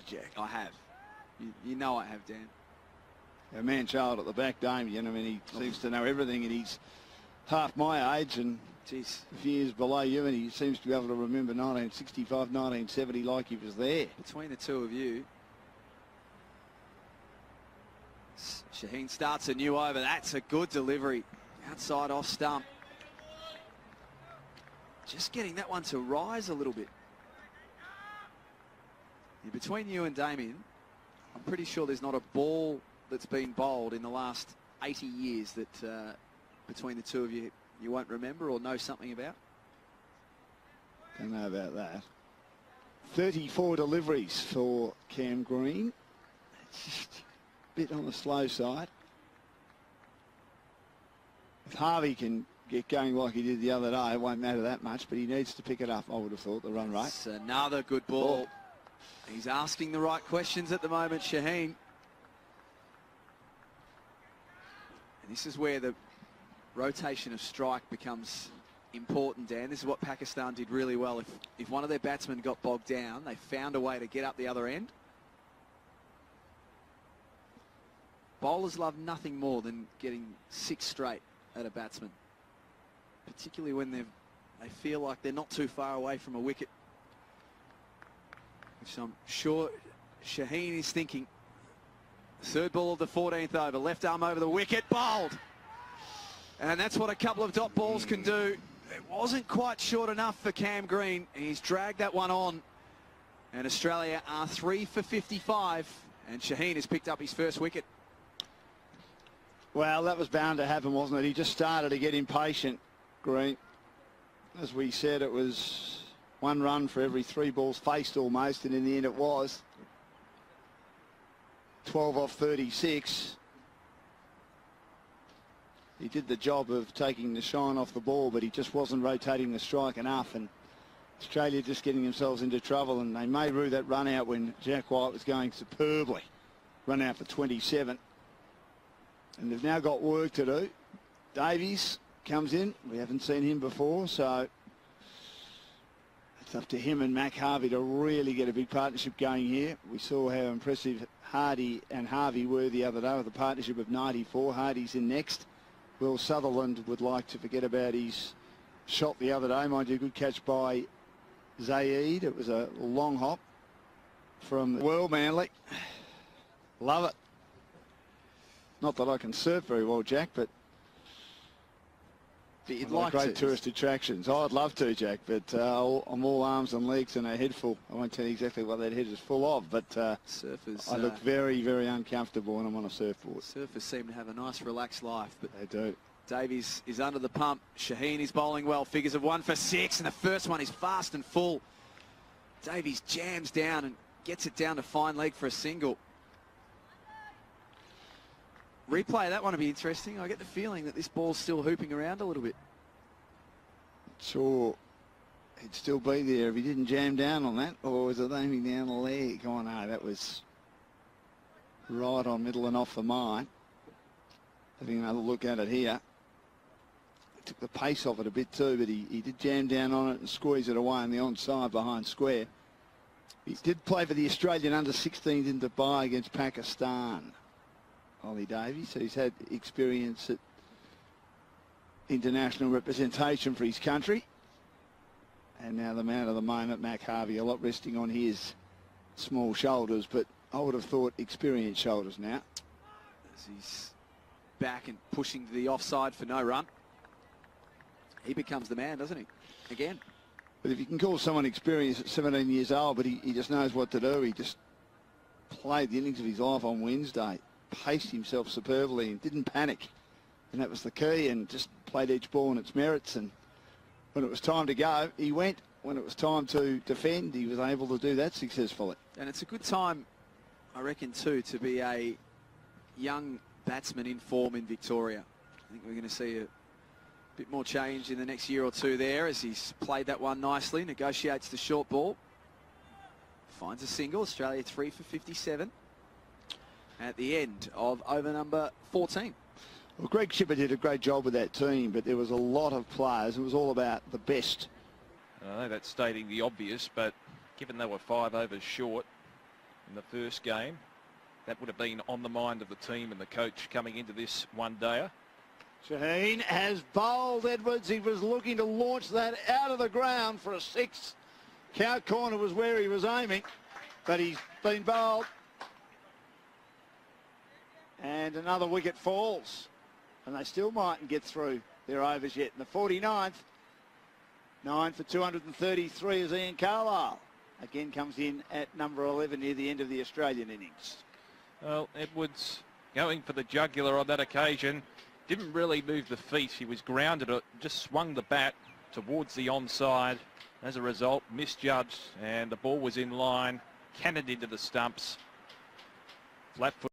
Jack? I have. You know I have, Dan. A man-child at the back, Damien. I mean, he seems to know everything, and he's half my age and Jeez. a few years below you, and he seems to be able to remember 1965, 1970 like he was there. Between the two of you, Shaheen starts a new over. That's a good delivery. Outside off stump. Just getting that one to rise a little bit. Yeah, between you and Damien, I'm pretty sure there's not a ball that's been bowled in the last 80 years that between the two of you won't remember or know something about. Don't know about that. 34 deliveries for Cam Green. It's just a bit on the slow side. If Harvey can get going like he did the other day, it won't matter that much, but he needs to pick it up, I would have thought, the run rate. It's another good ball. He's asking the right questions at the moment, Shaheen. And this is where the rotation of strike becomes important, Dan. This is what Pakistan did really well. If one of their batsmen got bogged down, they found a way to get up the other end. Bowlers love nothing more than getting 6 straight at a batsman, particularly when they feel like they're not too far away from a wicket, which I'm sure Shaheen is thinking. Third ball of the 14th over, left arm over the wicket, bowled. And that's what a couple of dot balls can do. It wasn't quite short enough for Cam Green. He's dragged that one on. And Australia are 3 for 55. And Shaheen has picked up his first wicket. Well, that was bound to happen, wasn't it? He just started to get impatient, Green. As we said, it was 1 run for every 3 balls faced almost, and in the end it was 12 off 36. He did the job of taking the shine off the ball, but he just wasn't rotating the strike enough, and Australia just getting themselves into trouble, and they may rue that run out when Jack White was going superbly. Run out for 27. And they've now got work to do. Davies comes in. We haven't seen him before, so it's up to him and Mac Harvey to really get a big partnership going here. We saw how impressive Hardy and Harvey were the other day with a partnership of 94. Hardy's in next. Will Sutherland would like to forget about his shot the other day. Mind you, good catch by Zaid. It was a long hop from World Manly. Love it. Not that I can surf very well, Jack, but you'd like great to. Tourist attractions. Oh, I'd love to, Jack, but I'm all arms and legs and a head full. I won't tell you exactly what that head is full of, but surfers, I look very, very uncomfortable when I'm on a surfboard. Surfers seem to have a nice, relaxed life, but they do. Davies is under the pump. Shaheen is bowling well. Figures of 1 for 6, and the first one is fast and full. Davies jams down and gets it down to fine leg for a single. Replay that one will be interesting. I get the feeling that this ball's still hooping around a little bit. Sure, he'd still be there if he didn't jam down on that, or was it aiming down the leg? Oh no, that was right on middle and off the mine. Having another look at it here. He took the pace off it a bit too, but he did jam down on it and squeeze it away on the onside behind square. He did play for the Australian under-16s in Dubai against Pakistan. Ollie Davies, so he's had experience at international representation for his country. And now the man of the moment, Mac Harvey, a lot resting on his small shoulders, but I would have thought experienced shoulders now. As he's back and pushing to the offside for no run. He becomes the man, doesn't he? Again. But if you can call someone experienced at 17 years old, but he just knows what to do. He just played the innings of his life on Wednesday. Paced himself superbly and didn't panic, and that was the key, and just played each ball on its merits. And when it was time to go, he went. When it was time to defend, he was able to do that successfully. And it's a good time, I reckon, too, to be a young batsman in form in Victoria. I think we're going to see a bit more change in the next year or two there, as he's played that one nicely, negotiates the short ball, finds a single. Australia 3 for 57. At the end of over number 14. Well, Greg Chipper did a great job with that team, but there was a lot of players. It was all about the best. I know that's stating the obvious, but given they were 5 overs short, in the first game. That would have been on the mind of the team and the coach coming into this one-dayer. Shaheen has bowled Edwards. He was looking to launch that out of the ground for a 6. Cow corner was where he was aiming, but he's been bowled. And another wicket falls. And they still mightn't get through their overs yet. In the 49th, 9 for 233 is Ian Carlisle. Again comes in at number 11 near the end of the Australian innings. Well, Edwards going for the jugular on that occasion. Didn't really move the feet. He was grounded, just swung the bat towards the onside. As a result, misjudged, and the ball was in line, cannoned into the stumps. Flat foot.